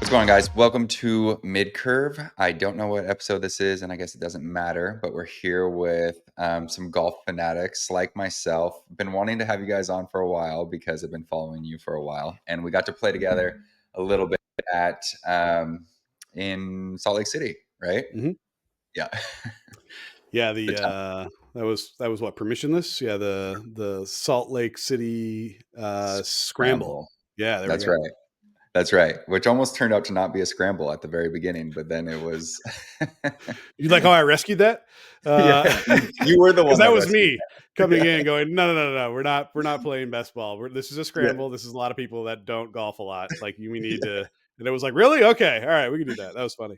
What's going on, guys? Welcome to Midcurve. I don't know what episode this is, and I guess it doesn't matter, but we're here with some golf fanatics like myself. Been wanting to have you guys on for a while because I've been following you for a while, and we got to play together a little bit at in Salt Lake City, right? Mm-hmm. Yeah. Yeah, that was what, permissionless? Yeah, the Salt Lake City scramble. Scramble. Yeah, there we That's go. right. That's right. Which almost turned out to not be a scramble at the very beginning, but then it was. You like how I rescued that? Yeah, you were the Because one that that was rescued me that. coming Yeah. in, going, no, we're not playing best ball. This is a Yeah. scramble. This is a lot of people that don't golf a lot. Like we need to. And it was like, really? Okay, all right, we can do that. That was funny.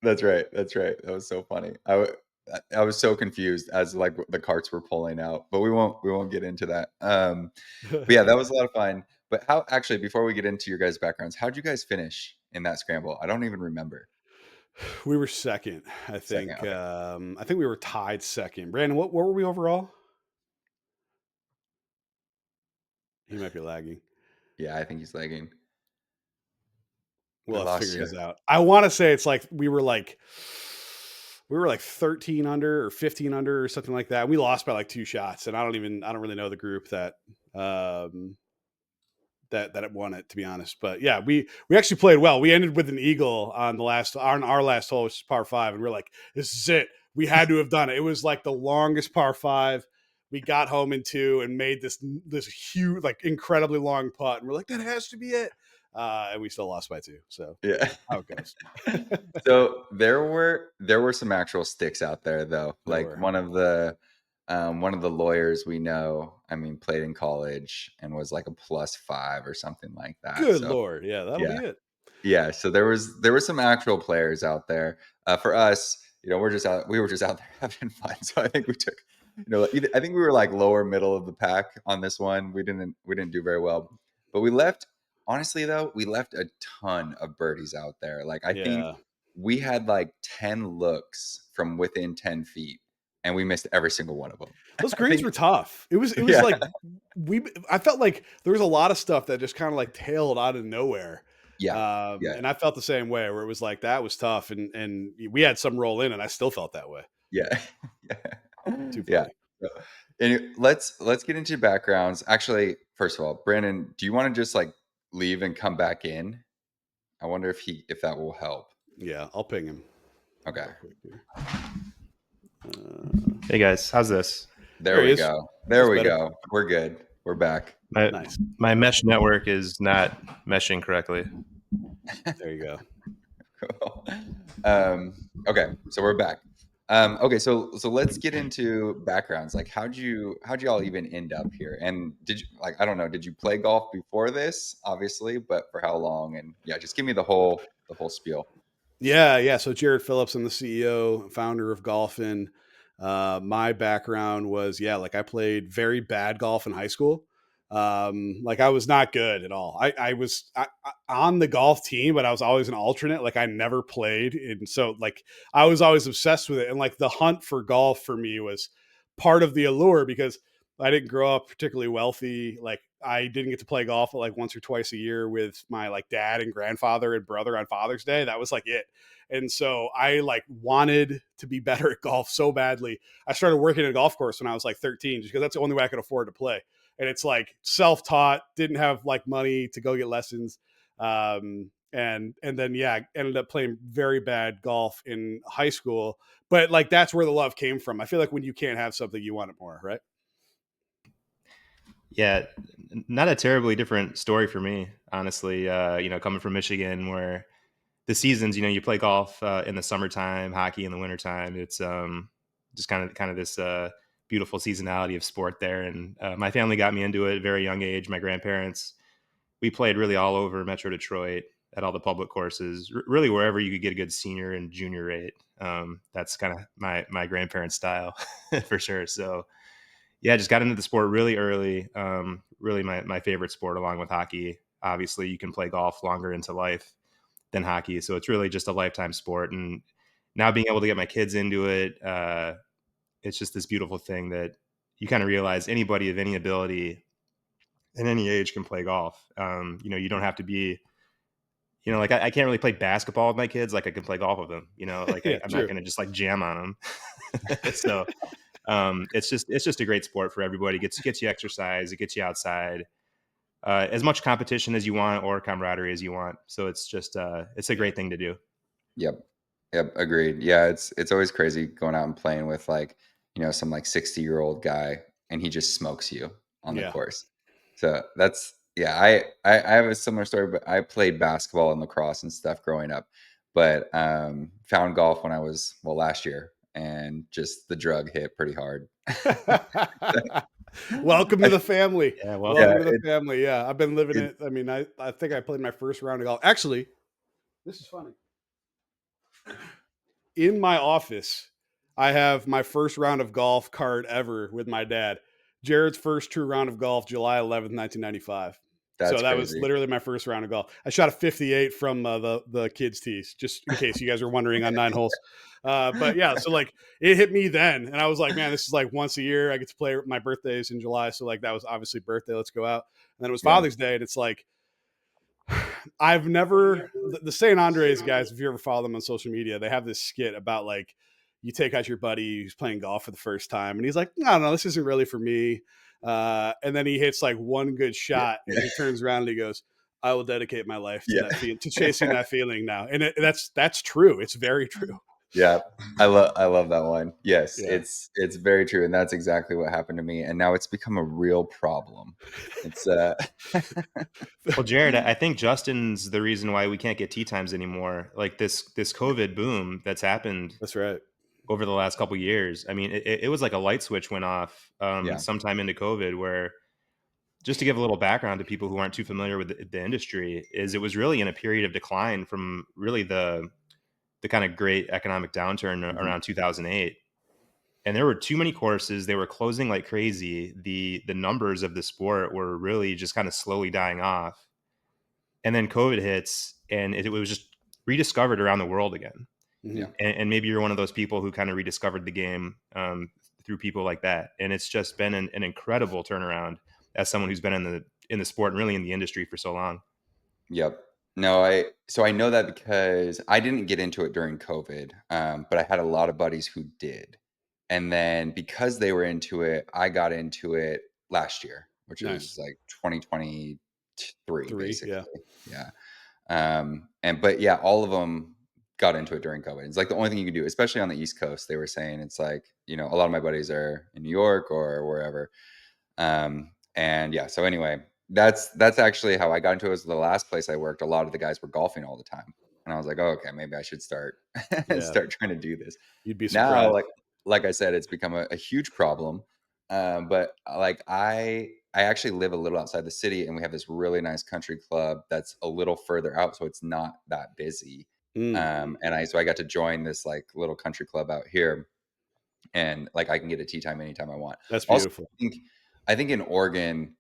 That's right. That's right. That was so funny. I was so confused as like the carts were pulling out, but we won't get into that. But yeah, that was a lot of fun. But how actually before we get into your guys' backgrounds, how'd you guys finish in that scramble? I don't even remember. We were second, I Second. think. Okay. I think we were tied second. Brandon, what were we overall? He might be lagging. Yeah, I think he's lagging. I We'll have to lost figure you. this out. I want to say it's like we were like 13 under or 15 under or something like that. We lost by like 2 shots, and I don't really know the group that that won it, to be honest. But yeah, we actually played well. We ended with an eagle on our last hole, which is par 5, and we're like, this is it. We had to have done it. It was like the longest par 5. We got home in 2 and made this huge, like incredibly long putt, and we're like, that has to be it. And we still lost by 2. So Yeah. how it goes. So there were some actual sticks out there though. There Like were. one of the lawyers we know, I mean, played in college and was like a +5 or something like that. Good So Lord. Yeah, that'll be yeah, it. yeah. So there were some actual players out there. For us, we were just out there having fun. So I think we took, I think we were like lower middle of the pack on this one. We didn't do very well, but we left. Honestly, though, we left a ton of birdies out there. Like I think Yeah. we had like 10 looks from within 10 feet, and we missed every single one of them. Those I greens think, were tough. It was yeah, like I felt like there was a lot of stuff that just kind of like tailed out of nowhere. yeah, yeah, And I felt the same way, where it was like that was tough, and we had some roll in, and I still felt that way. yeah, Too yeah. funny. So, and let's get into backgrounds. Actually, first of all, Brandon, do you want to just like leave and come back in? I wonder if that will help. Yeah, I'll ping him Okay, real quick here. Hey guys, how's this? there we he is. go. There That's we better. go. We're good. We're back. Nice. My mesh network is not meshing correctly. There you go. Cool. Okay, so we're back. Okay, so let's get into backgrounds. Like, how'd you all even end up here? And did you I don't know, did you play golf before this? Obviously, but for how long? And yeah, just give me the whole spiel. Yeah. So Jared Phillips, I'm the CEO, founder of GolfN. My background was, like I played very bad golf in high school. Like I was not good at all. I was on the golf team, but I was always an alternate. Like I never played. And so like I was always obsessed with it. And like the hunt for golf for me was part of the allure, because I didn't grow up particularly wealthy. Like I didn't get to play golf like once or twice a year with my like dad and grandfather and brother on Father's Day. That was like it. And so I like wanted to be better at golf so badly. I started working at a golf course when I was like 13, just because that's the only way I could afford to play. And it's like self-taught, didn't have like money to go get lessons. And then ended up playing very bad golf in high school. But like that's where the love came from. I feel like when you can't have something, you want it more, right? Yeah, not a terribly different story for me, honestly. Coming from Michigan, where the seasons, you play golf in the summertime, hockey in the wintertime. It's just kind of this beautiful seasonality of sport there. And my family got me into it at a very young age. My grandparents, we played really all over Metro Detroit at all the public courses, really wherever you could get a good senior and junior rate. That's kind of my grandparents' style for sure. So yeah, just got into the sport really early. Really my favorite sport, along with hockey. Obviously, you can play golf longer into life than hockey, so it's really just a lifetime sport. And now being able to get my kids into it, it's just this beautiful thing that you kind of realize anybody of any ability in any age can play golf. You don't have to be You know, like I can't really play basketball with my kids like I can play golf with them. You know, like Yeah, I'm not true. going to just like jam on them. So it's just a great sport for everybody. Gets you exercise. It gets you outside. As much competition as you want or camaraderie as you want. So it's a Yeah. great thing to do. Yep. Yep, agreed. Yeah, it's always crazy going out and playing with like, some like 60-year-old guy and he just smokes you on the Yeah. course. So that's yeah, I have a similar story, but I played basketball and lacrosse and stuff growing up, but found golf when I was last year and just the drug hit pretty hard. Welcome to the family. Yeah, welcome. Yeah, Welcome to the family. Yeah, I've been living it. I mean, I think I played my first round of golf. Actually, this is funny. In my office, I have my first round of golf card ever with my dad. Jared's first true round of golf, July 11th, 1995. So that's that was crazy. literally my first round of golf. I shot a 58 from the kids' tees, just in case you guys are wondering on 9 holes. But yeah, so like it hit me then, and I was like, man, this is like once a year. I get to play. My birthday is in July, so like that was obviously birthday. Let's go out. And then it was Yeah. Father's Day, and it's like I've never the St. Andres guys, if you ever follow them on social media, they have this skit about like you take out your buddy who's playing golf for the first time and he's like, no, this isn't really for me. And then he hits like one good Yeah. shot and he turns around and he goes, I will dedicate my life to Yeah. to chasing that feeling now. And that's true. It's very true. Yeah, I love that one. Yes, Yeah. it's very true, and that's exactly what happened to me, and now it's become a real problem. It's Well, Jared, I think Justin's the reason why we can't get tee times anymore. Like this COVID boom that's happened That's right. over the last couple years. I mean, it was like a light switch went off yeah, sometime into COVID, where just to give a little background to people who aren't too familiar with the industry, is it was really in a period of decline from really the kind of great economic downturn mhm, around 2008. And there were too many courses. They were closing like crazy. The numbers of the sport were really just kind of slowly dying off. And then COVID hits, and it was just rediscovered around the world again. Mm-hmm. yeah, And maybe you're one of those people who kind of rediscovered the game through people like that. And it's just been an incredible turnaround as someone who's been in the sport and really in the industry for so long. yep. No, I know that because I didn't get into it during COVID, but I had a lot of buddies who did, and then because they were into it, I got into it last year, which Nice. is like 2023, 3. basically. Yeah. Yeah. But yeah, all of them got into it during COVID. It's like the only thing you can do, especially on the East Coast. They were saying it's like, a lot of my buddies are in New York or wherever. And yeah, so anyway, that's actually how I got into it. Was the last place I worked. A lot of the guys were golfing all the time. And I was like, oh, okay, maybe I should start Yeah. start trying to do this. You'd be Now, surprised. like I said, it's become a huge problem. But like I actually live a little outside the city and we have this really nice country club that's a little further out, so it's not that busy. Mm, And I got to join this like little country club out here and like I can get a tea time anytime I want. that's Also, beautiful. I think in Oregon,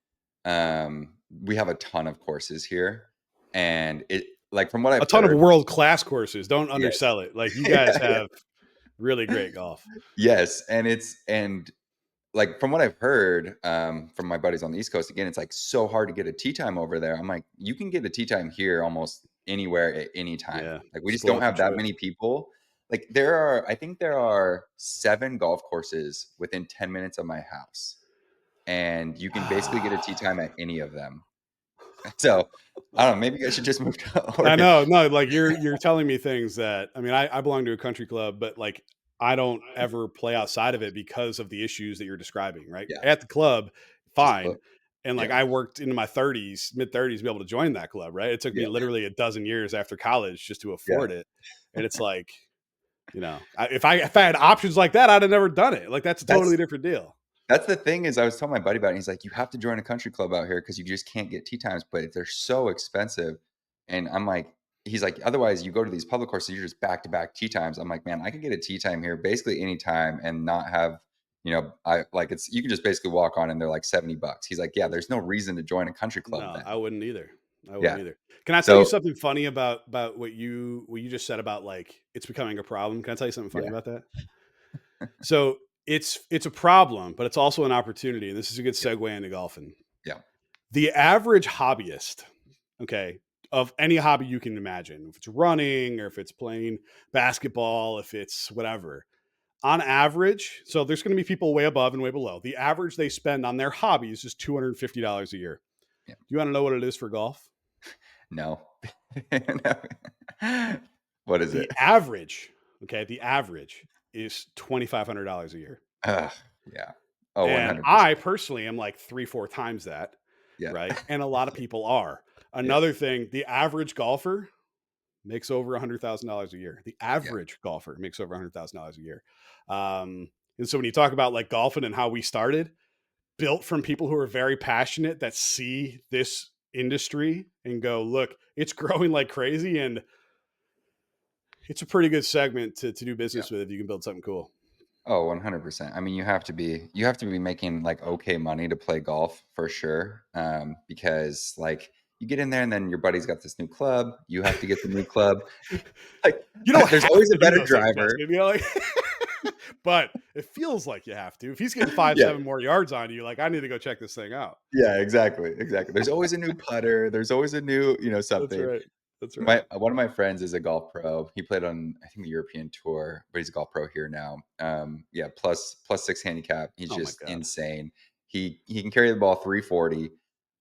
we have a ton of courses here. And it like from what A I've ton of heard, world-class courses. Don't yes. undersell it. Like you guys Yeah. have really great golf. Yes. And like from what I've heard from my buddies on the East Coast, again, it's like so hard to get a tea time over there. I'm like, you can get a tea time here almost anywhere at any time. Yeah. Like we just Split don't up the have that choice. many people. Like I think there are 7 golf courses within 10 minutes of my house, and you can basically get a tea time at any of them. So I don't know. Maybe I should just move to I Oregon. know. No, like you're telling me things that I mean, I belong to a country club, but like I don't ever play outside of it because of the issues that you're describing, right? Yeah, At the club, just fine. book. And like Yeah, I worked into my 30s, mid 30s to be able to join that club, right? It took me yeah, literally a dozen years after college just to yeah. afford it. And it's like, if I had options like that, I'd have never done it. Like that's a totally That's different deal. That's the thing is I was telling my buddy about it, and he's like, "You have to join a country club out here because you just can't get tea times, but they're so expensive." And I'm like he's like, "Otherwise, you go to these public courses, you're just back to back tea times." I'm like, "Man, I can get a tea time here basically anytime and not have, I like it's you can just basically walk on and they're like $70." He's like, "Yeah, there's no reason to join a country club No, I then." wouldn't either. I wouldn't Yeah. either. Can I tell you So, something funny about what you just said about like it's becoming a problem? Can I tell you something funny yeah. about that? So it's a problem, but it's also an opportunity. And this is a good Yeah. segue into golfing. Yeah. The average hobbyist, okay, of any hobby you can imagine. If it's running or if it's playing basketball, if it's whatever. On average, so there's going to be people way above and way below. The average they spend on their hobbies is $250 a year. Yeah. Do you want to know what it is for golf? No. No. What is it? The average, okay, the average is $2,500 a year. Yeah. Oh, And 100%. I personally am like 3-4 times that, Yeah. right? And a lot of Yeah. people are. Yeah. Another thing, the average golfer makes over $100,000 a year. The Yeah. average golfer makes over $100,000 a year. And so when you talk about like golfing and how we started, built from people who are very passionate that see this industry and go, look, it's growing like crazy, and it's a pretty good segment to do Yeah. business with if you can build something cool. Oh, 100%. I mean, you have to be making like okay money to play golf for sure. Because like you get in there and then your buddy's got this new club. You have to get the new club. Like You don't there's have always to a do better those things, driver. Justin. You know, like, but it feels like you have to. If he's getting 5, Yeah. 7 more yards on you, like I need to go check this thing out. Yeah, exactly. Exactly. There's always a new putter. There's always a new, That's something. right. That's My right. one of my friends is a golf pro. He played on I think the European tour, but he's a golf pro here now. Yeah, plus 6 handicap. He's Oh my just god. insane. He can carry the ball 340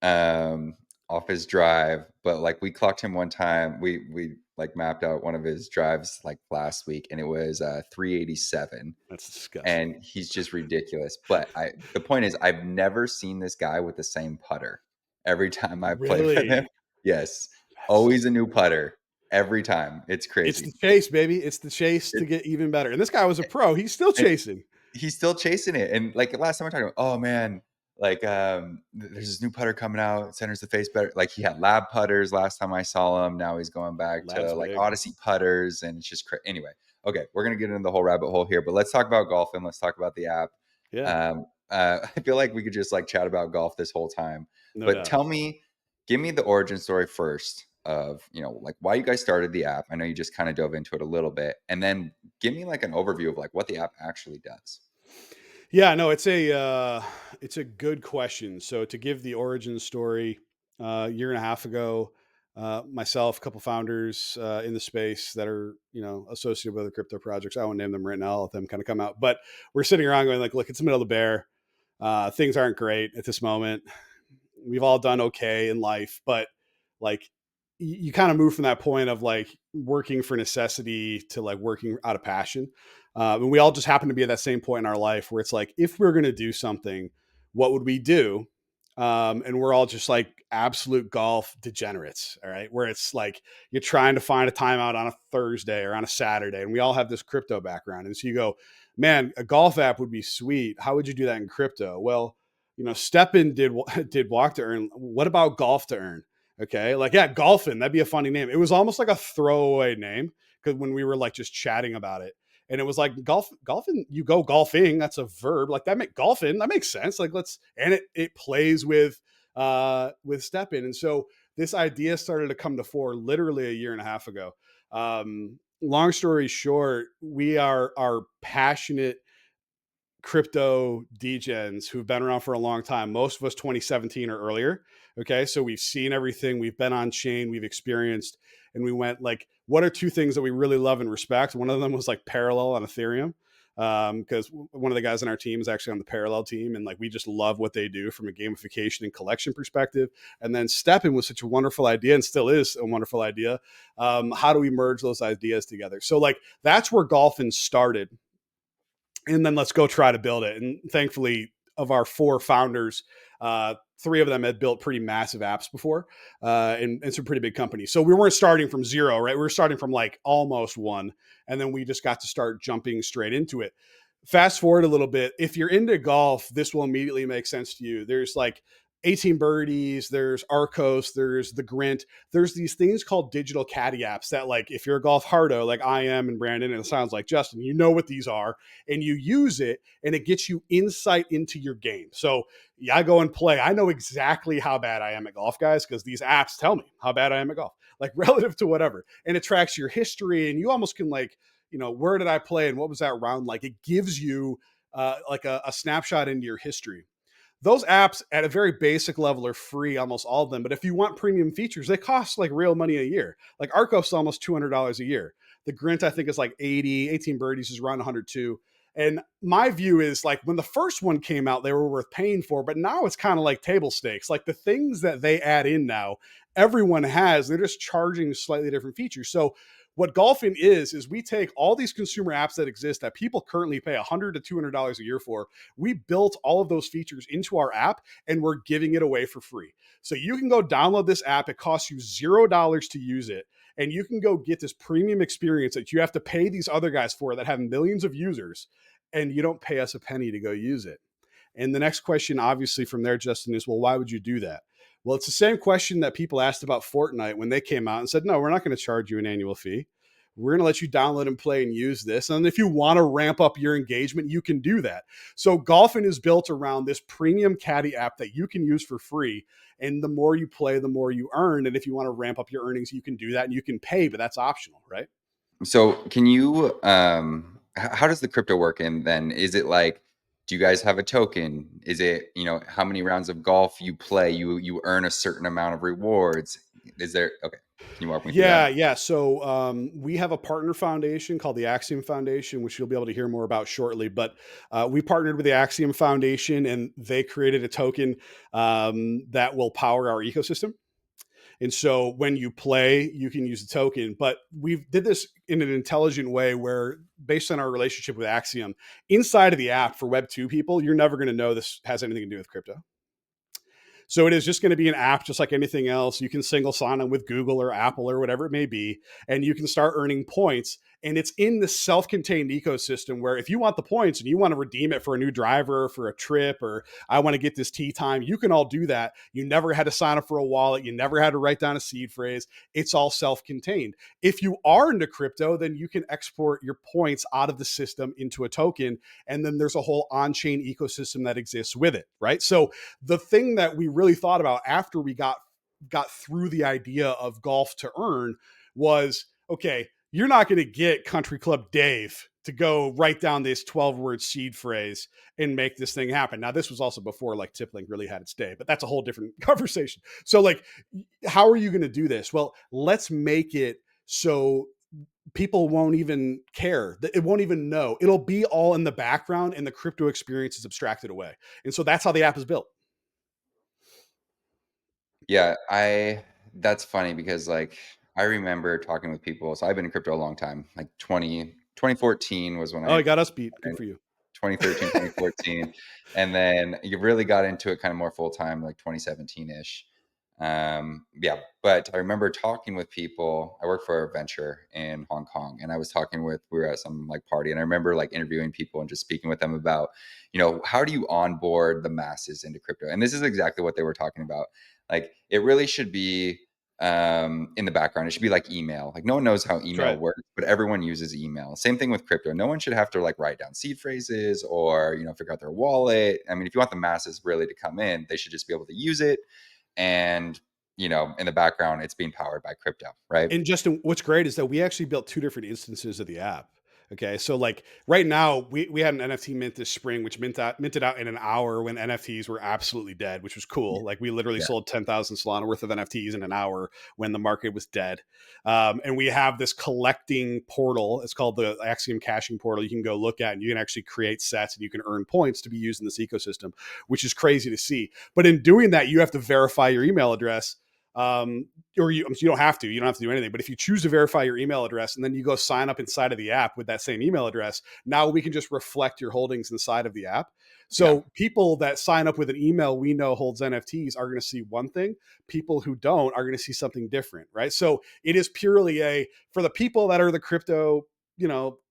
um off his drive, but like we clocked him one time. We like mapped out one of his drives like last week and it was 387 That's disgusting. and he's just ridiculous. But the point is I've never seen this guy with the same putter every time I play with him. Really? Yes. That's Always a new putter every time. It's It's the crazy. chase, baby. It's the chase to It, get even better. And this guy was a pro. He's still it, chasing. he's still chasing it. And like last time I talked about, oh man, like there's this new putter coming out, centers the face better. Like he had lab putters last time I saw him. Now he's going back Lab's to like big. Odyssey putters, and it's just anyway. Okay, we're gonna get into the whole rabbit hole here, but let's talk about golf and let's talk about the app. Yeah, I feel like we could just like chat about golf this whole time. no But doubt. give me the origin story first of like why you guys started the app. I know you just kind of dove into it a little bit, and then give me like an overview of like what the app actually does. Yeah, no, it's a good question. So to give the origin story, a year and a half ago, myself, a couple founders in the space that are associated with the crypto projects. I won't name them right now. I'll let them kind of come out. But we're sitting around going like, look, it's the middle of the bear. Things aren't great at this moment. We've all done okay in life, but like you kind of move from that point of like working for necessity to like working out of passion. And we all just happen to be at that same point in our life where it's like, if we're going to do something, what would we do? And we're all just like absolute golf degenerates. All right. Where it's like you're trying to find a timeout on a Thursday or on a Saturday. And we all have this crypto background. And so you go, man, a golf app would be sweet. How would you do that in crypto? Well, Steppen did walk to earn. What about golf to earn? Okay, like yeah, golfing. That'd be a funny name. It was almost like a throwaway name because when we were like just chatting about it, and it was like golfing. You go golfing. That's a verb. Like that make golfing. That makes sense. Like and it plays with Steppen. And so this idea started to come to fore literally a year and a half ago. Long story short, we are passionate crypto degens who've been around for a long time. Most of us 2017 or earlier. Okay. So we've seen everything. We've been on chain. We've experienced. And we went like, what are two things that we really love and respect? One of them was like Parallel on Ethereum. Because one of the guys on our team is actually on the Parallel team. And like, we just love what they do from a gamification and collection perspective. And then Steppen was such a wonderful idea and still is a wonderful idea. How do we merge those ideas together? So like, that's where GolfN started, and then let's go try to build it. And thankfully, of our 4 founders, 3 of them had built pretty massive apps before, and some pretty big companies. So we weren't starting from zero, right? We were starting from like almost 1, and then we just got to start jumping straight into it. Fast forward a little bit. If you're into golf, this will immediately make sense to you. There's like 18 birdies, there's Arcos, there's the Grint, there's these things called digital caddy apps that like, if you're a golf hardo, like I am and Brandon, and it sounds like Justin, you know what these are, and you use it and it gets you insight into your game. So yeah, I go and play. I know exactly how bad I am at golf, guys, because these apps tell me how bad I am at golf, like relative to whatever. And it tracks your history and you almost can like, where did I play and what was that round like? It gives you like a snapshot into your history. those apps at a very basic level are free, almost all of them. But if you want premium features, they cost like real money a year. Like Arcos is almost $200 a year. The Grint, I think, is like 80, 18 birdies is around 102. And my view is like when the first one came out, they were worth paying for, but now it's kind of like table stakes. Like the things that they add in now, everyone has, they're just charging slightly different features. So what GolfN is we take all these consumer apps that exist that people currently pay $100 to $200 a year for. We built all of those features into our app and we're giving it away for free. So you can go download this app. It costs you $0 to use it. And you can go get this premium experience that you have to pay these other guys for that have millions of users. And you don't pay us a penny to go use it. And the next question, obviously, from there, Justin, is, well, why would you do that? Well, it's the same question that people asked about Fortnite when they came out and said, no, we're not going to charge you an annual fee. We're going to let you download and play and use this. And if you want to ramp up your engagement, you can do that. So GolfN is built around this premium caddy app that you can use for free. And the more you play, the more you earn. And if you want to ramp up your earnings, you can do that and you can pay, but that's optional, right? So can you how does the crypto work? And then is it like, do you guys have a token? Is it, how many rounds of golf you play, you earn a certain amount of rewards? Is there, okay, can you walk me through that? Yeah. So we have a partner foundation called the Axiom Foundation, which you'll be able to hear more about shortly. But we partnered with the Axiom Foundation, and they created a token that will power our ecosystem. And so when you play, you can use the token. But we did this in an intelligent way where, based on our relationship with Axiom, inside of the app for Web2 people, you're never going to know this has anything to do with crypto. So it is just going to be an app just like anything else. You can single sign on with Google or Apple or whatever it may be, and you can start earning points. And it's in the self-contained ecosystem where if you want the points and you want to redeem it for a new driver, for a trip, or I want to get this tee time, you can all do that. You never had to sign up for a wallet. You never had to write down a seed phrase. It's all self-contained. If you are into crypto, then you can export your points out of the system into a token. And then there's a whole on-chain ecosystem that exists with it, right? So the thing that we really thought about after we got through the idea of golf to earn was, okay, you're not going to get Country Club Dave to go write down this 12-word seed phrase and make this thing happen. Now, this was also before like TipLink really had its day, but that's a whole different conversation. So like, how are you going to do this? Well, let's make it so people won't even care. It won't even know. It'll be all in the background and the crypto experience is abstracted away. And so that's how the app is built. Yeah, that's funny because like I remember talking with people. So I've been in crypto a long time. Like 2014 was when Oh, I you got us beat. Good for you. 2013, 2014. And then you really got into it kind of more full time, like 2017-ish. Yeah, but I remember talking with people. I work for a venture in Hong Kong, and I was talking with, we were at some like party, and I remember like interviewing people and just speaking with them about, how do you onboard the masses into crypto? And this is exactly what they were talking about. Like it really should be in the background. It should be like email. Like no one knows how email Right. works, but everyone uses email. Same thing with crypto. No one should have to like write down seed phrases or, figure out their wallet. I mean, if you want the masses really to come in, they should just be able to use it. And, in the background, it's being powered by crypto, right? And Justin, what's great is that we actually built two different instances of the app. Okay. So like right now we had an NFT mint this spring, which minted out in an hour when NFTs were absolutely dead, which was cool. Like we literally Yeah. sold 10,000 Solana worth of NFTs in an hour when the market was dead. And we have this collecting portal. It's called the Axiom caching portal. You can go look at and you can actually create sets and you can earn points to be used in this ecosystem, which is crazy to see. But in doing that, you have to verify your email address. Or you don't have to do anything, but if you choose to verify your email address and then you go sign up inside of the app with that same email address, now we can just reflect your holdings inside of the app. So Yeah. people that sign up with an email we know holds NFTs are going to see one thing. People who don't are going to see something different, right? So it is purely for the people that are the crypto,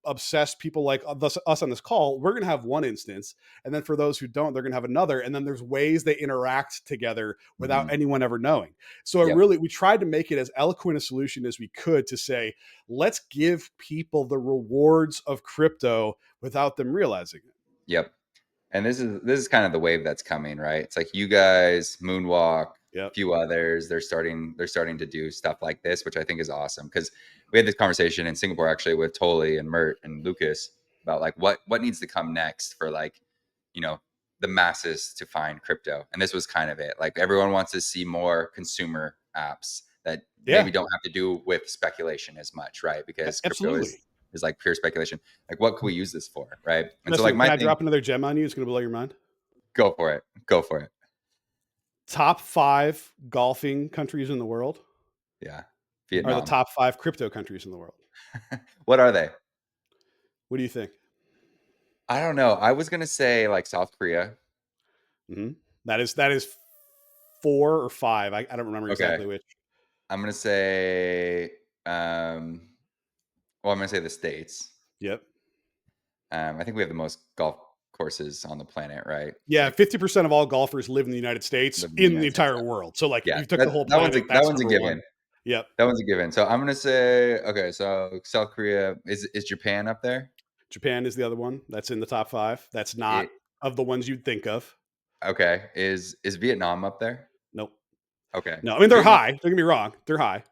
obsessed people like us on this call, we're going to have one instance. And then for those who don't, they're going to have another. And then there's ways they interact together without Mhm. anyone ever knowing. So Yep. we tried to make it as eloquent a solution as we could to say, let's give people the rewards of crypto without them realizing it. Yep. And this is kind of the wave that's coming, right? It's like you guys, Moonwalk, a Yep. few others, they're starting to do stuff like this, which I think is awesome. Because we had this conversation in Singapore actually with Toli and Mert and Lucas about like what needs to come next for like, you know, the masses to find crypto. And this was kind of it. Like everyone wants to see more consumer apps that Yeah, maybe don't have to do with speculation as much, right? Because crypto absolutely. is like pure speculation. Like what could we use this for, right? And so like Listen, can my I thing, drop another gem on you? It's going to blow your mind. go for it. Go for it. Top 5 golfing countries in the world Yeah. are the Vietnam. top 5 crypto countries in the world. What are they? What do you think? I don't know. I was gonna say like South Korea. Mm-hmm. That is 4 or 5. I don't remember Okay. exactly which. I'm gonna say well, I'm gonna say the States. Yep. I think we have the most golf courses on the planet, right? It's Yeah, like 50% of all golfers live in the United States, live in the in the United States. entire world. So, like, if Yeah, you took the whole that one's planet, that that's one's a number 1. given. Yep. That one's a given. So I'm gonna say okay. So South Korea is Japan up there? Japan is the other one that's in the top 5. That's not It of the ones you'd think of. okay. Is Vietnam up there? Nope. Okay, No, I mean, they're Vietnam. high. Don't get me wrong. They're high.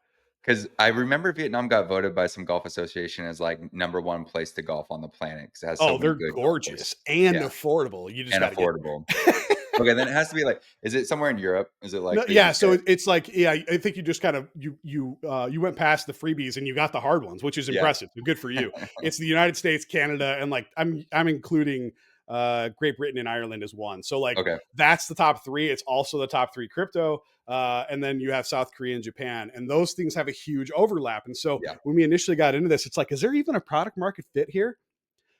Because I remember Vietnam got voted by some golf association as like #1 place to golf on the planet because it has so Oh, many they're good golf gorgeous courses. and Yeah, affordable. You just and got to get affordable. there. Okay, then it has to be like, is it somewhere in Europe? Is it No, like the yeah, so UK? it's like, yeah, I think you just kind of you went past the freebies and you got the hard ones, which is Yeah. impressive. So good for you. It's the United States, Canada, and like I'm including Great Britain and Ireland as one. So like Okay. that's the top 3. It's also the top 3 crypto, and then you have South Korea and Japan, and those things have a huge overlap. And so Yeah. when we initially got into this, it's like, is there even a product market fit here?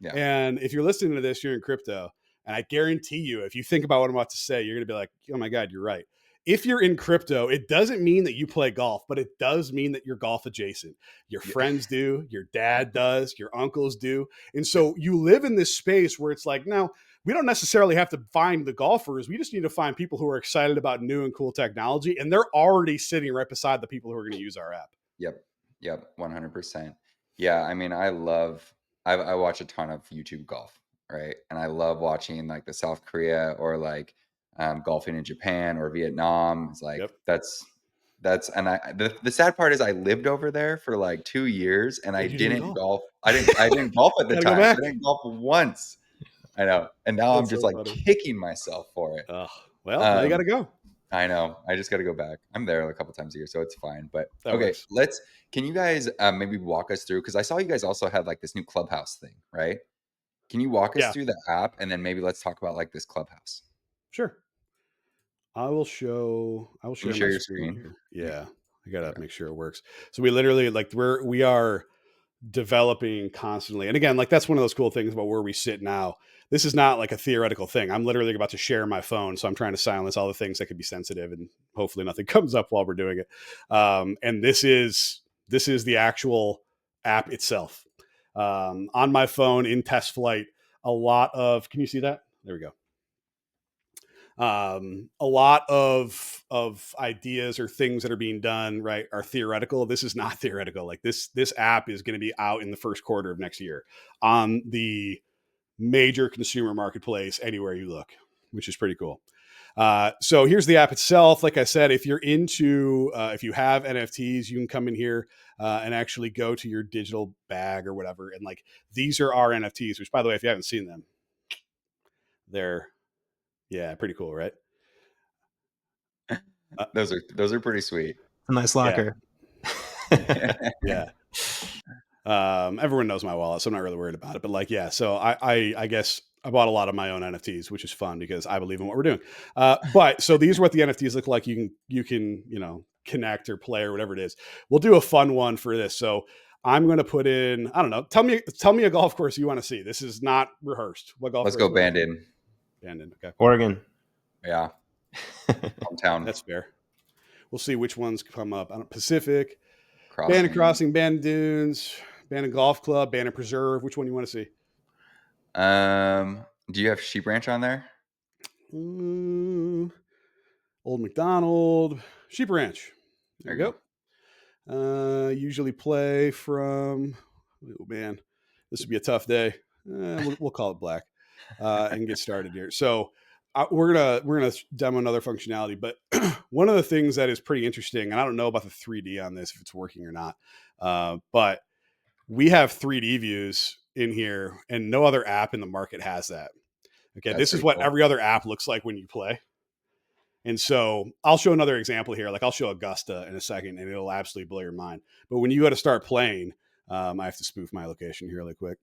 Yeah. And if you're listening to this, you're in crypto. And I guarantee you, if you think about what I'm about to say, you're going to be like, oh my God, you're right. If you're in crypto, it doesn't mean that you play golf, but it does mean that you're golf adjacent. Your Yeah. friends do, your dad does, your uncles do. And Yep. so you live in this space where it's like, no, we don't necessarily have to find the golfers. We just need to find people who are excited about new and cool technology. And they're already sitting right beside the people who are going to use our app. Yep. Yep. 100%. Yeah. I mean, I watch a ton of YouTube golf, right? And I love watching like the South Korea or like golfing in Japan or Vietnam. It's like Yep. and the sad part is I lived over there for like 2 years and I And you didn't didn't golf. golf. I didn't golf at the Gotta go time. back. I didn't golf once. I know. And now I'm That's just so like funny. kicking myself for it. Well, now you got to go. I know. I just got to go back. I'm there a couple times a year, so it's fine. But That okay, works. can you guys maybe walk us through? Because I saw you guys also had like this new Clubhouse thing, right? Can you walk us Yeah, through the app and then maybe let's talk about like this Clubhouse? sure. I will Can you share share my your screen screen? here. Yeah. I got to Okay. make sure it works. So we literally like we are developing constantly. And again, like that's one of those cool things about where we sit now. This is not like a theoretical thing. I'm literally about to share my phone, so I'm trying to silence all the things that could be sensitive, and hopefully nothing comes up while we're doing it. And this is the actual app itself. On my phone in test flight, a lot of, can you see that? There we go. A lot of ideas or things that are being done right are theoretical. This is not theoretical. Like this app is going to be out in the first quarter of next year on the major consumer marketplace anywhere you look, which is pretty cool. So here's the app itself. Like I said, if you're into if you have NFTs, you can come in here and actually go to your digital bag or whatever, and like these are our NFTs, which by the way, if you haven't seen them, they're pretty cool, right? Those are pretty sweet. A nice Yeah. locker. Yeah. Everyone knows my wallet, so I'm not really worried about it. But like, yeah, so I guess I bought a lot of my own NFTs, which is fun because I believe in what we're doing. But so these are what the NFTs look like. You can connect or play or whatever it is. We'll do a fun one for this. So I'm going to put in, I don't know. Tell me a golf course you want to see. This is not rehearsed. What golf Let's course? go Bandon. Bandon. Okay. Oregon. Yeah. Hometown. That's fair. We'll see which ones come up. Pacific, Crossing. Bandon Crossing, Bandon Dunes, Bandon Golf Club, Bandon Preserve. Which one you want to see? Do you have Sheep Ranch on there? Old McDonald, Sheep Ranch. There There you you go. Usually play from. Oh man, this would be a tough day. We'll call it black and get started here. So we're gonna demo another functionality, but one of the things that is pretty interesting, and I don't know about the 3D on this if it's working or not, but we have 3D views in here, and no other app in the market has that. Okay, That's this is pretty what cool. every other app looks like when you play. And so I'll show another example here. Like I'll show Augusta in a second, and it'll absolutely blow your mind. But when you go to start playing, I have to spoof my location here really quick.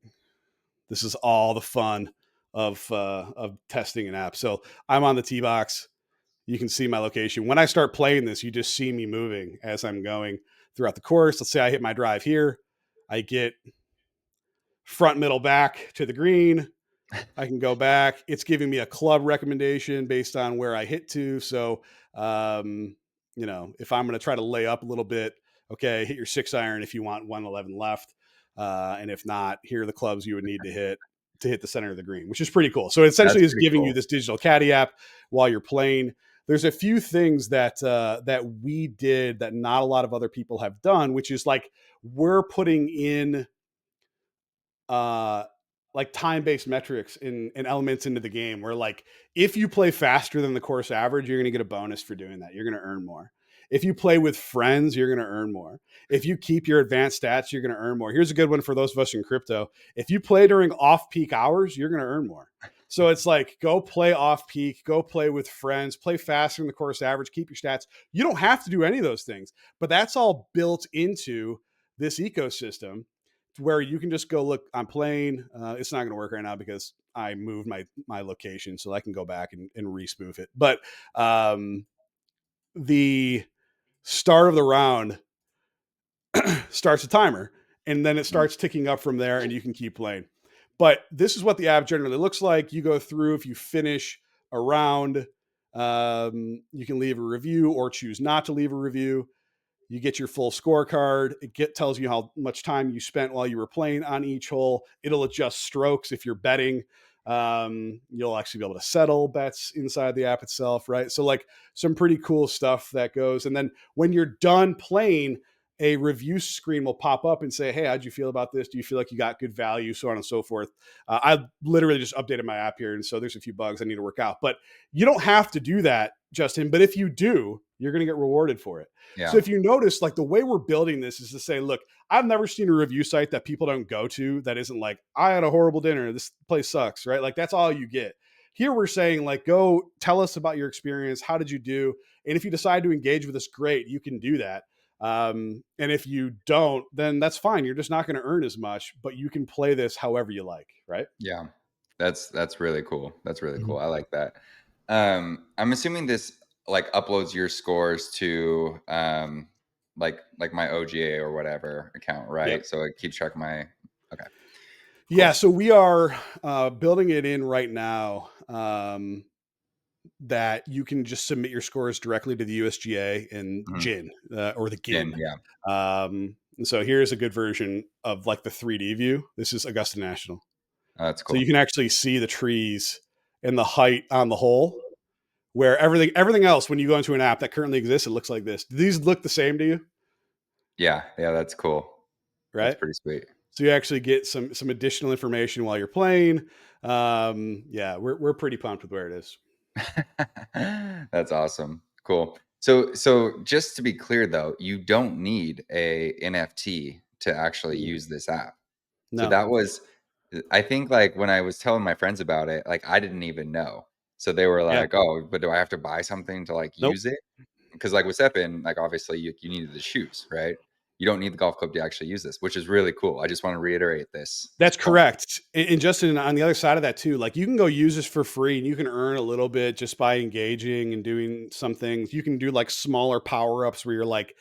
This is all the fun of testing an app. So I'm on the tee box. You can see my location. When I start playing this, you just see me moving as I'm going throughout the course. Let's say I hit my drive here. I get front, middle, back to the green. I can go back. It's giving me a club recommendation based on where I hit to. So, um, if I'm going to try to lay up a little bit, okay, hit your 6-iron if you want 111 left. And if not, here are the clubs you would need to hit the center of the green, which is pretty cool. So it essentially That's is pretty giving you cool. this digital caddy app while you're playing. There's a few things that we did that not a lot of other people have done, which is like we're putting in uh like time-based metrics and elements into the game where like if you play faster than the course average, you're going to get a bonus for doing that. You're going to earn more. If you play with friends, you're going to earn more. If you keep your advanced stats, you're going to earn more. Here's a good one for those of us in crypto. If you play during off-peak hours, you're going to earn more. So it's like go play off-peak, go play with friends, play faster than the course average, keep your stats. You don't have to do any of those things, but that's all built into this ecosystem where you can just go look. I'm playing. It's not going to work right now because I moved my location, so I can go back and re-spoof it. But the start of the round starts a timer, and then it Mhm. starts ticking up from there, and you can keep playing. But this is what the app generally looks like. You go through. If you finish a round, you can leave a review or choose not to leave a review. You get your full scorecard. Tells you how much time you spent while you were playing on each hole. It'll adjust strokes if you're betting. You'll actually be able to settle bets inside the app itself, right? So like some pretty cool stuff that goes. And then when you're done playing, a review screen will pop up and say, "Hey, how'd you feel about this? Do you feel like you got good value?" So on and so forth. I literally just updated my app here, and so there's a few bugs I need to work out. But you don't have to do that, Justin. But if you do, you're going to get rewarded for it. So Yeah. if you notice, like the way we're building this is to say, look, I've never seen a review site that people don't go to that isn't like, I had a horrible dinner. This place sucks, right? Like that's all you get. Here we're saying, like, go tell us about your experience. How did you do? And if you decide to engage with us, great, you can do that. And if you don't, then that's fine. You're just not going to earn as much, but you can play this however you like, right? Yeah. That's really cool. That's really Mhm. cool. I like that. I'm assuming this like uploads your scores to like my OGA or whatever account, Yep. right? So it keeps track of my okay, Yeah. cool. So we are building it in right now. That you can just submit your scores directly to the USGA and Mhm. GIN or the Gin, GIN. yeah. And so here's a good version of like the 3D view. This is Augusta National. Oh, that's So you cool. can actually see the trees and the height on the hole where everything else when you go into an app that currently exists, it looks like this. Do these look the same to you? Yeah, yeah, that's cool. That's Right. pretty sweet. So you actually get some additional information while you're playing. Yeah, we're pretty pumped with where it is. That's awesome. Cool. So just to be clear though, you don't need a NFT to actually Mm. use this app. So No. that was I think like when I was telling my friends about it, like I didn't even know. So they were Yeah. like, "Oh, but do I have to buy something to like Nope. use it?" Because like with Steppen, like obviously you needed the shoes, right? You don't need the golf club to actually use this, which is really cool. I just want to reiterate this That's point. correct. And Justin, on the other side of that too, like you can go use this for free and you can earn a little bit just by engaging and doing some things. You can do like smaller power ups where you're like,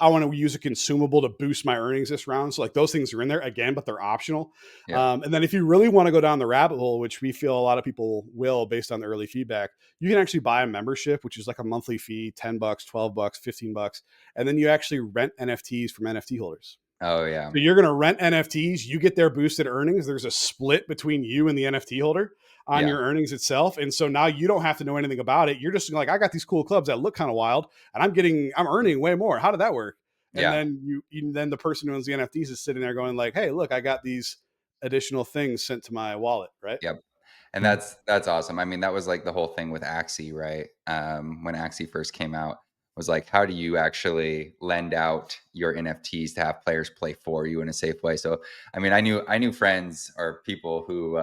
I want to use a consumable to boost my earnings this round. So like those things are in there again, but they're optional. Yeah. And then if you really want to go down the rabbit hole, which we feel a lot of people will based on the early feedback, you can actually buy a membership, which is like a monthly fee, $10, $12, $15. And then you actually rent NFTs from NFT holders. Oh yeah. So you're going to rent NFTs, you get their boosted earnings. There's a split between you and the NFT holder on Yeah. your earnings itself. And so now you don't have to know anything about it. You're just like, I got these cool clubs that look kind of wild and I'm earning way more. How did that work? And Yeah. then then the person who owns the NFTs is sitting there going like, hey, look, I got these additional things sent to my wallet. Right. Yep. And that's awesome. I mean, that was like the whole thing with Axie, right? When Axie first came out, was like, how do you actually lend out your NFTs to have players play for you in a safe way? So, I mean, I knew friends or people who,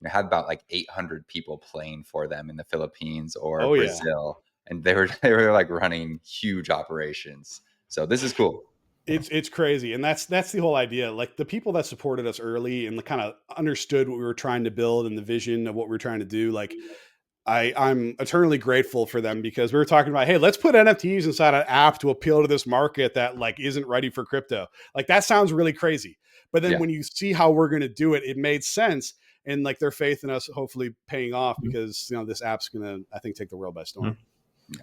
it had about like 800 people playing for them in the Philippines or Oh yeah. Brazil, and they were like running huge operations. So this is cool. It's crazy, and that's the whole idea. Like the people that supported us early and kind of understood what we were trying to build and the vision of what we are trying to do. Like I'm eternally grateful for them because we were talking about, hey, let's put NFTs inside an app to appeal to this market that like isn't ready for crypto. Like that sounds really crazy, but then Yeah. when you see how we're going to do it, it made sense, and like their faith in us hopefully paying off Mhm. because this app's going to, I think, take the world by storm. Mhm.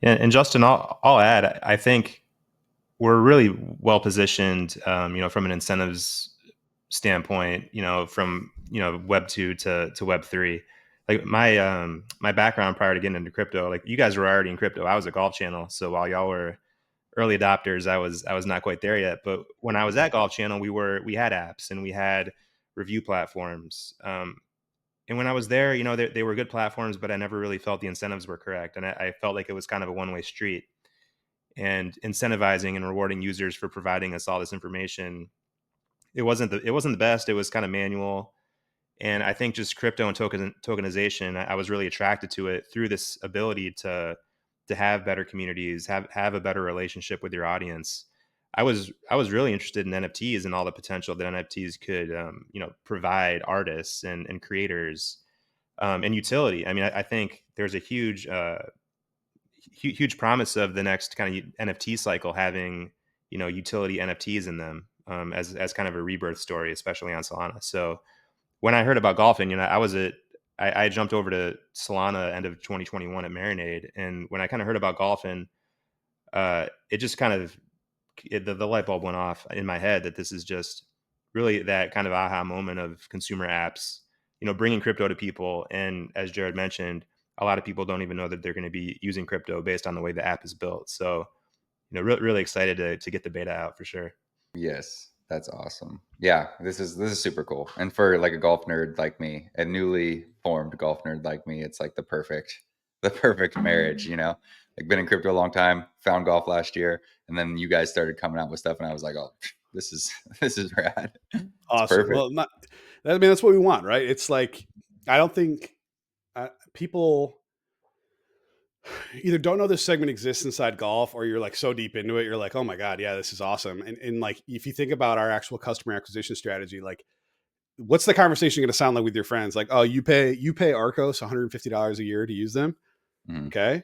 Yeah, and Justin, I'll add, I think we're really well positioned, from an incentives standpoint, from Web 2 to Web 3. Like my background prior to getting into crypto, like you guys were already in crypto. I was a Golf Channel, so while y'all were early adopters, I was not quite there yet. But when I was at Golf Channel, we had apps and we had review platforms. And when I was there, they were good platforms, but I never really felt the incentives were correct, and I felt like it was kind of a one-way street. And incentivizing and rewarding users for providing us all this information, it wasn't the best. It was kind of manual. And I think just crypto and tokenization, I was really attracted to it through this ability to have better communities, have a better relationship with your audience. I was really interested in NFTs and all the potential that NFTs could provide artists and creators, and utility. I mean, I think there's a huge promise of the next kind of NFT cycle having utility NFTs in them, as kind of a rebirth story, especially on Solana. So when I heard about golfing, I jumped over to Solana end of 2021 at Marinade, and when I kind of heard about golfing, it just kind of the light bulb went off in my head that this is just really that kind of aha moment of consumer apps, bringing crypto to people. And as Jared mentioned, a lot of people don't even know that they're going to be using crypto based on the way the app is built. So, really excited to get the beta out for sure. Yes, that's awesome. Yeah, this is super cool. And for like a golf nerd like me, a newly formed golf nerd like me, it's like the perfect marriage, you know? Like been in crypto a long time, found golf last year, and then you guys started coming out with stuff and I was like, "Oh, this is this is rad." It's Awesome. perfect. Well, not, I mean, that's what we want, right? It's like, I don't think people either don't know this segment exists inside golf, or you're like so deep into it, you're like, oh my God, yeah, this is awesome. And like, if you think about our actual customer acquisition strategy, like, what's the conversation going to sound like with your friends? Like, oh, you pay Arcos $150 a year to use them. Mhm, Okay.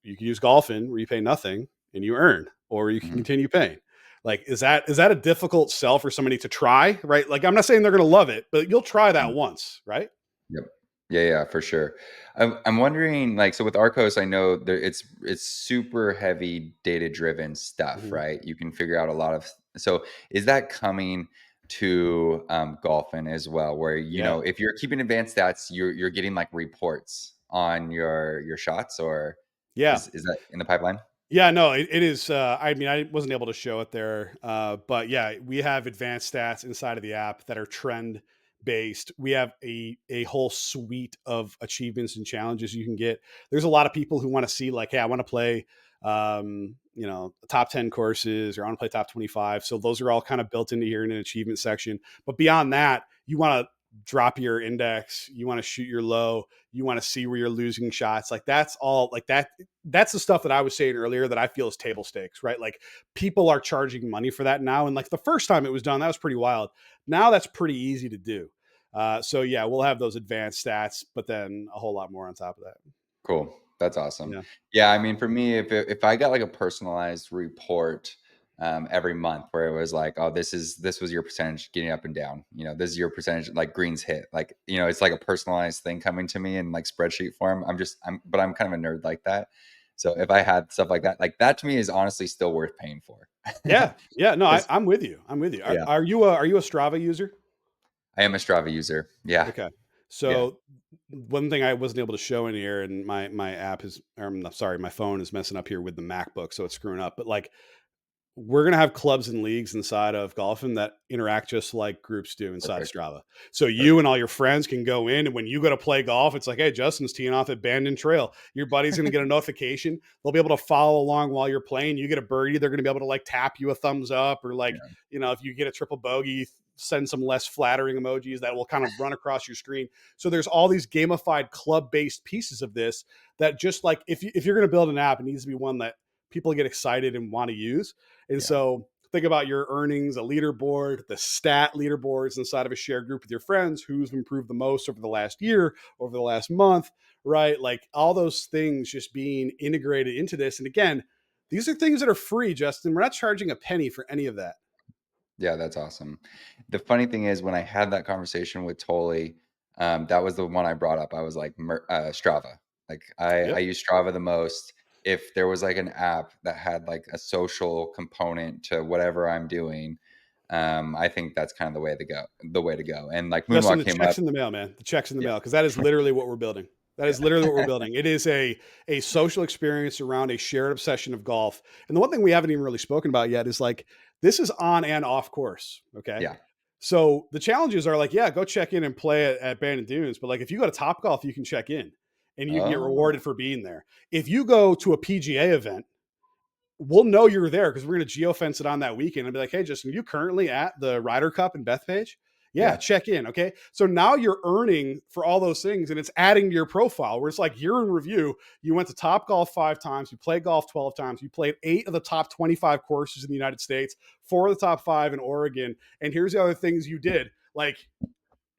You can use GolfN where you pay nothing and you earn, or you can mhm, continue paying. Like, is that a difficult sell for somebody to try? Right. Like, I'm not saying they're going to love it, but you'll try that mhm. once. Right. Yep. Yeah, for sure. I'm wondering, like, so with Arcos, I know there it's super heavy data driven stuff, Mhm. right? You can figure out a lot of. So is that coming to golfing as well, where Yeah. if you're keeping advanced stats, you're getting like reports on your shots, or Yeah. is that in the pipeline? Yeah, no, it is. I mean, I wasn't able to show it there, but yeah, we have advanced stats inside of the app that are trend based. We have a whole suite of achievements and challenges you can get. There's a lot of people who want to see, like, hey, I want to play, top 10 courses, or I want to play top 25. So those are all kind of built into here in an achievement section. But beyond that, you want to drop your index, you want to shoot your low, you want to see where you're losing shots. Like that's all, like that's the stuff that I was saying earlier that I feel is table stakes, right? Like people are charging money for that now. And like the first time it was done, that was pretty wild. Now that's pretty easy to do. So yeah, we'll have those advanced stats, but then a whole lot more on top of that. Cool. That's awesome. Yeah. Yeah, I mean, for me, if I got like a personalized report every month where it was like, oh, this was your percentage getting up and down. This is your percentage like greens hit. Like, it's like a personalized thing coming to me in like spreadsheet form. But I'm kind of a nerd like that. So if I had stuff like that to me is honestly still worth paying for. Yeah. Yeah. No, Because I'm with you. I'm with you. Are, yeah, are you a, are you a Strava user? I am a Strava user. Yeah, Okay. yeah. So one thing I wasn't able to show in here, and my app is, or I'm sorry, my phone is messing up here with the MacBook, so it's screwing up. But like, we're going to have clubs and leagues inside of GolfN that interact just like groups do inside of Perfect. Strava. So you and Perfect. all your friends can go in, and when you go to play golf, it's like, hey, Justin's teeing off at Bandon Trail. Your buddy's going to get a notification. They'll be able to follow along while you're playing. You get a birdie, they're going to be able to like tap you a thumbs up, or like, Yeah. if you get a triple bogey, send some less flattering emojis that will kind of run across your screen. So there's all these gamified club-based pieces of this that just like, if you're going to build an app, it needs to be one that people get excited and want to use. And Yeah. so think about your earnings, a leaderboard, the stat leaderboards inside of a shared group with your friends, who's improved the most over the last year, over the last month, right? Like all those things just being integrated into this. And again, these are things that are free, Justin. We're not charging a penny for any of that. Yeah, that's awesome. The funny thing is, when I had that conversation with Tolly, that was the one I brought up. I was like, Strava. Like, I Yep. use Strava the most. If there was like an app that had like a social component to whatever I'm doing, I think that's kind of the way to go. The way to go. And like Justin, Moonwalk the came check's up. in the mail, man. The check's in the Yeah, mail, because that is literally what we're building. That is literally what we're building. It is a social experience around a shared obsession of golf. And the one thing we haven't even really spoken about yet is like, this is on and off course. Okay. yeah. So the challenges are like, yeah, go check in and play at Bandon Dunes. But like, if you go to Top Golf, you can check in and you can get Oh, rewarded for being there. If you go to a PGA event, we'll know you're there because we're going to geofence it on that weekend and be like, hey, Justin, are you currently at the Ryder Cup in Bethpage? Yeah, yeah, check in. Okay. So now you're earning for all those things, and it's adding to your profile where it's like year in review. You went to Top Golf 5 times, you played golf 12 times, you played 8 of the top 25 courses in the United States, 4 of the top 5 in Oregon. And here's the other things you did. Like,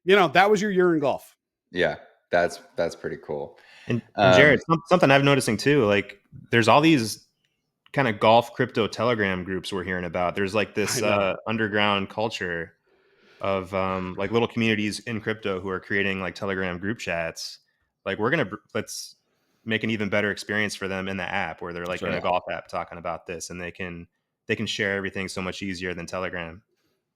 that was your year in golf. yeah. That's pretty cool. And Jared, something I've noticing too, like there's all these kind of golf crypto Telegram groups we're hearing about. There's like I this know. underground culture of like little communities in crypto who are creating like Telegram group chats. Like let's make an even better experience for them in the app, where they're That's like in right. a golf app talking about this, and they can share everything so much easier than Telegram.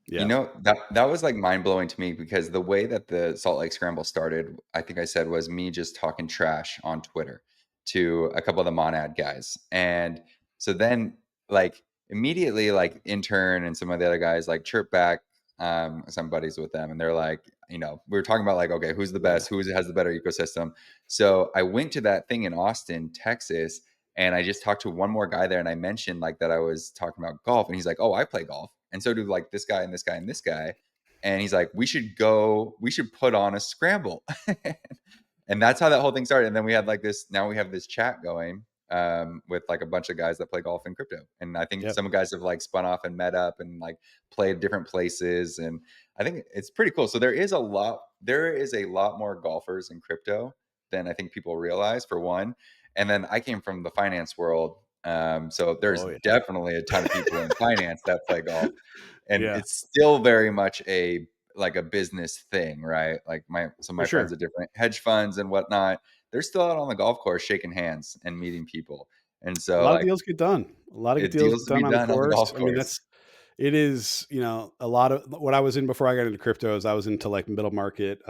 You Yeah. know, that was, like, mind-blowing to me because the way that the Salt Lake Scramble started, I think I said, was me just talking trash on Twitter to a couple of the Monad guys, and so then, like, immediately, like, Intern and some of the other guys, like, chirp back, some buddies with them, and they're like, we were talking about, like, okay, who's the Yeah. best? Has the better ecosystem? So, I went to that thing in Austin, Texas, and I just talked to one more guy there, and I mentioned like that I was talking about golf, and he's like, "Oh, I play golf, and so do like this guy and this guy and this guy." And he's like, we should put on a scramble." And that's how that whole thing started. And then we had like this. Now we have this chat going with like a bunch of guys that play golf in crypto, and I think Yep. some guys have like spun off and met up and like played different places, and I think it's pretty cool. So there is a lot. There is a lot more golfers in crypto than I think people realize. For one, and then I came from the finance world. So there's Oh, yeah. definitely a ton of people in finance that play golf. And Yeah, it's still very much a business thing, right? Like some of for my friends sure. at different hedge funds and whatnot, they're still out on the golf course shaking hands and meeting people. And A so lot of like deals get done. A lot of it deals deals get to be done on the done on the course. golf I mean, course. it is, a lot of what I was in before I got into cryptos. I was into like middle market,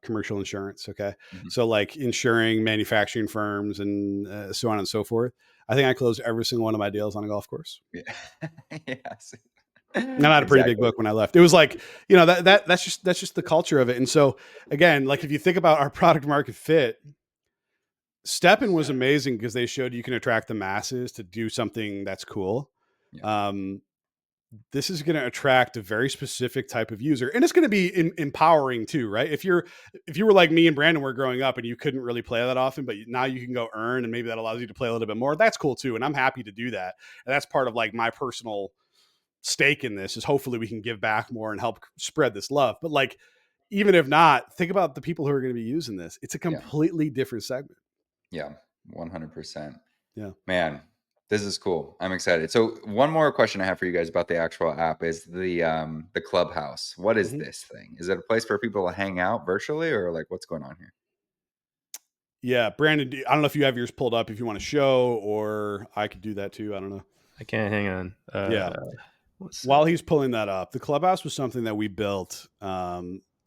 commercial insurance. Okay. Mhm. So like insuring manufacturing firms and so on and so forth. I think I closed every single one of my deals on a golf course. Yeah. Yes. And I had a pretty big Exactly. book when I left. It was like, that's just the culture of it. And so again, like if you think about our product market fit, Steppen was amazing because they showed you can attract the masses to do something that's cool. Yeah. Um, this is going to attract a very specific type of user, and it's going to be empowering too, right? If you were like me and Brandon were growing up and you couldn't really play that often, but now you can go earn, and maybe that allows you to play a little bit more. That's cool too, and I'm happy to do that. And that's part of like my personal stake in this is hopefully we can give back more and help spread this love. But like, even if not, think about the people who are going to be using this. It's a Yeah. completely different segment. Yeah. 100%. Yeah. Man, this is cool. I'm excited. So one more question I have for you guys about the actual app is the Clubhouse. What is Mm-hmm. this thing? Is it a place for people to hang out virtually, or like what's going on here? Yeah, Brandon, I don't know if you have yours pulled up if you want to show, or I could do that too. I don't know. I can't hang on. Yeah. What's While he's pulling that up, the Clubhouse was something that we built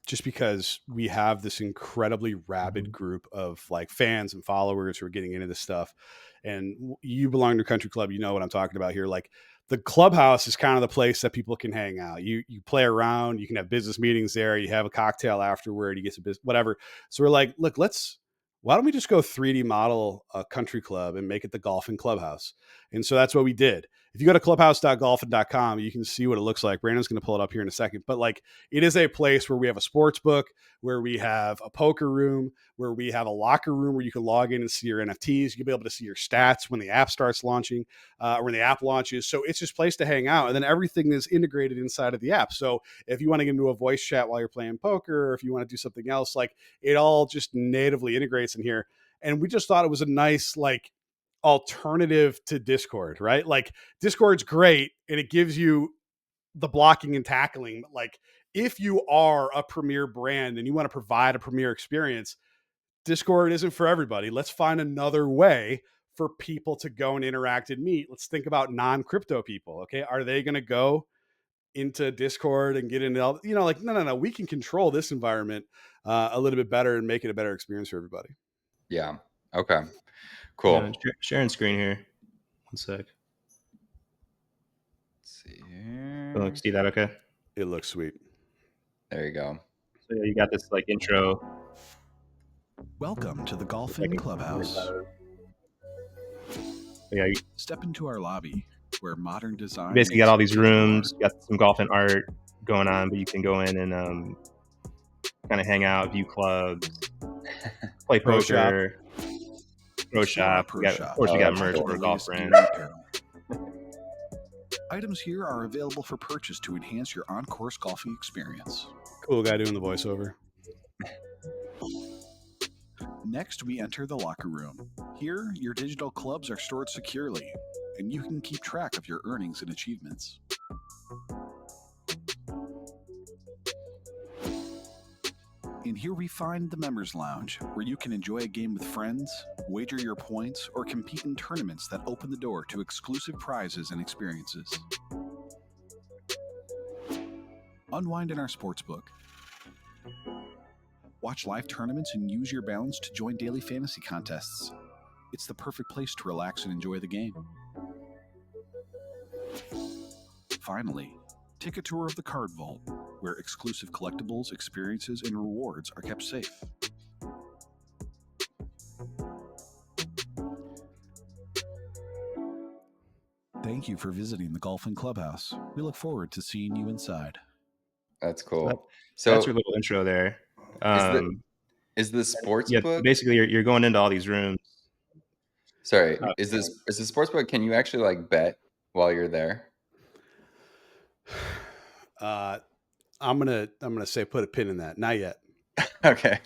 just because we have this incredibly rabid group of like fans and followers who are getting into this stuff. And you belong to a country club, you know what I'm talking about here. Like The Clubhouse is kind of the place that people can hang out. You play around, you can have business meetings there, you have a cocktail afterward, you get some business, whatever. So we're like, look, why don't we just go 3D model a country club and make it the GolfN Clubhouse? And so that's what we did. If you go to clubhouse.golfn.com, you can see what it looks like. Brandon's going to pull it up here in a second. But like, it is a place where we have a sports book, where we have a poker room, where we have a locker room where you can log in and see your NFTs. You'll be able to see your stats when the app starts launching, when the app launches. So it's just a place to hang out. And then everything is integrated inside of the app. So if you want to get into a voice chat while you're playing poker, or if you want to do something else, like it all just natively integrates in here. And we just thought it was a nice, like, alternative to Discord, right? Like Discord's great and it gives you the blocking and tackling. But like, if you are a premier brand and you want to provide a premier experience, Discord isn't for everybody. Let's find another way for people to go and interact and meet. Let's think about non-crypto people. Okay. Are they going to go into Discord and get into all, like, no, we can control this environment a little bit better and make it a better experience for everybody. Yeah. Okay. Yeah, Cool. sharing screen here. One sec. Let's see here. Oh, see that okay? It looks sweet. There you go. So you got this like intro. Welcome to the GolfN Clubhouse. Yeah, Step into our lobby where modern design. You basically got all these rooms, you got some GolfN art going on, but you can go in and kind of hang out, view clubs, play Pro poker, pro shop. Of course, you got merch for a golf brand. Items here are available for purchase to enhance your on-course golfing experience. Cool guy doing the voiceover. Next, we enter the locker room. Here, your digital clubs are stored securely, and you can keep track of your earnings and achievements. And here we find the Members Lounge, where you can enjoy a game with friends, wager your points, or compete in tournaments that open the door to exclusive prizes and experiences. Unwind in our sportsbook. Watch live tournaments and use your balance to join daily fantasy contests. It's the perfect place to relax and enjoy the game. Finally, take a tour of the card vault, where exclusive collectibles, experiences, and rewards are kept safe. Thank you for visiting the GolfN Clubhouse. We look forward to seeing you inside. That's cool. So that's your little intro there. Is the sports yeah, book? basically you're going into all these rooms. Sorry, is the sports book? Can you actually like bet while you're there? I'm gonna say put a pin in that. Not yet. Okay.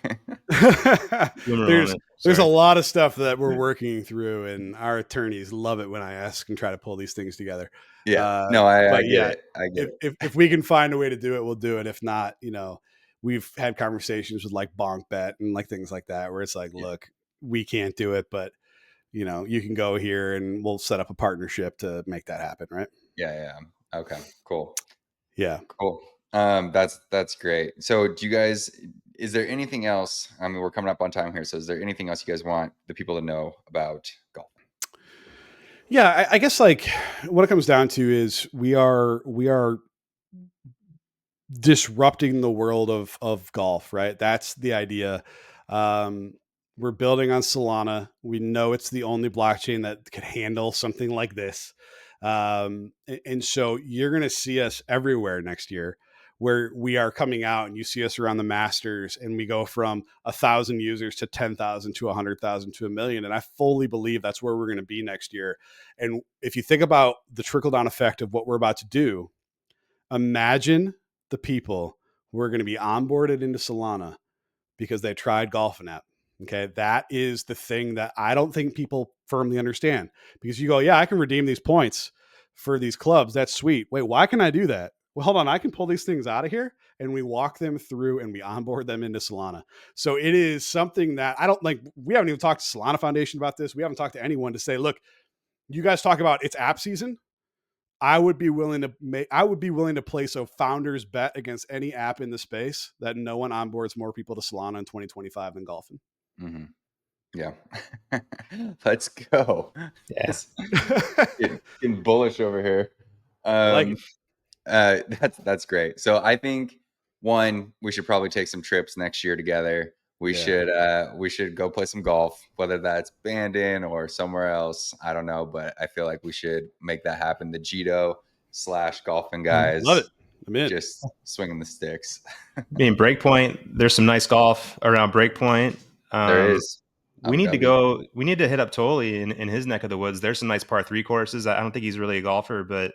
There's a lot of stuff that we're working through, and our attorneys love it when I ask and try to pull these things together. Yeah. No, I get it. I get it. If we can find a way to do it, we'll do it. If not, we've had conversations with like Bonk Bet and like things like that, where it's like, look, we can't do it, but you can go here and we'll set up a partnership to make that happen. Right. Yeah. Okay, cool. Yeah. Cool. That's great. So is there anything else? I mean, we're coming up on time here. So is there anything else you guys want the people to know about golf? Yeah, I guess like what it comes down to is we are disrupting the world of golf, right? That's the idea. We're building on Solana. We know it's the only blockchain that could handle something like this. And so you're going to see us everywhere next year, where we are coming out and you see us around the Masters and we go from 1,000 users to 10,000 to 100,000 to 1 million. And I fully believe that's where we're going to be next year. And if you think about the trickle down effect of what we're about to do, imagine the people who are going to be onboarded into Solana because they tried GolfN App. Okay. That is the thing that I don't think people firmly understand, because you go, yeah, I can redeem these points for these clubs. That's sweet. Wait, why can I do that? Well, hold on. I can pull these things out of here, and we walk them through and we onboard them into Solana. So it is something that I don't like. We haven't even talked to Solana Foundation about this. We haven't talked to anyone to say, look, you guys talk about it's app season. I would be willing to place a founder's bet against any app in the space that no one onboards more people to Solana in 2025 than GolfN. Mm-hmm. Yeah. Let's go. Yes. Getting bullish over here. I like it. That's great. So I think one, we should probably take some trips next year together. We should go play some golf, whether that's Bandon or somewhere else. I don't know, but I feel like we should make that happen. The Jito / golfing Love it. guys I'm in. just swinging the sticks. Being Breakpoint, there's some nice golf around Breakpoint. There is. We need to go. We need to hit up Tolly in his neck of the woods. There's some nice par 3 courses. I don't think he's really a golfer, but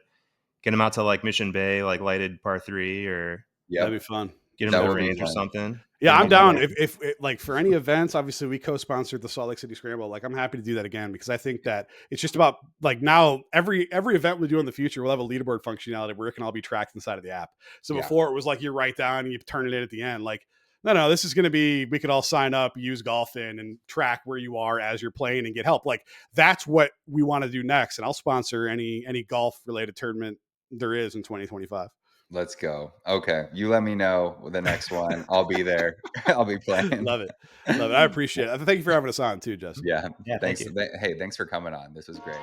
get him out to like Mission Bay, like lighted par 3, or That'd be fun. Get him to the range or something. Yeah, I'm down. If like for any events, obviously we co-sponsored the Salt Lake City Scramble. Like I'm happy to do that again because I think that it's just about like now every event we do in the future, we'll have a leaderboard functionality where it can all be tracked inside of the app. So before it was like you write down and you turn it in at the end. Like no, this is going to be, we could all sign up, use GolfN and track where you are as you're playing and get help. Like that's what we want to do next. And I'll sponsor any golf related tournament there is in 2025. Let's go. Okay. You let me know the next one. I'll be there. I'll be playing. Love it. I appreciate it. Thank you for having us on too, Justin. Yeah. Thanks. Hey, thanks for coming on. This was great.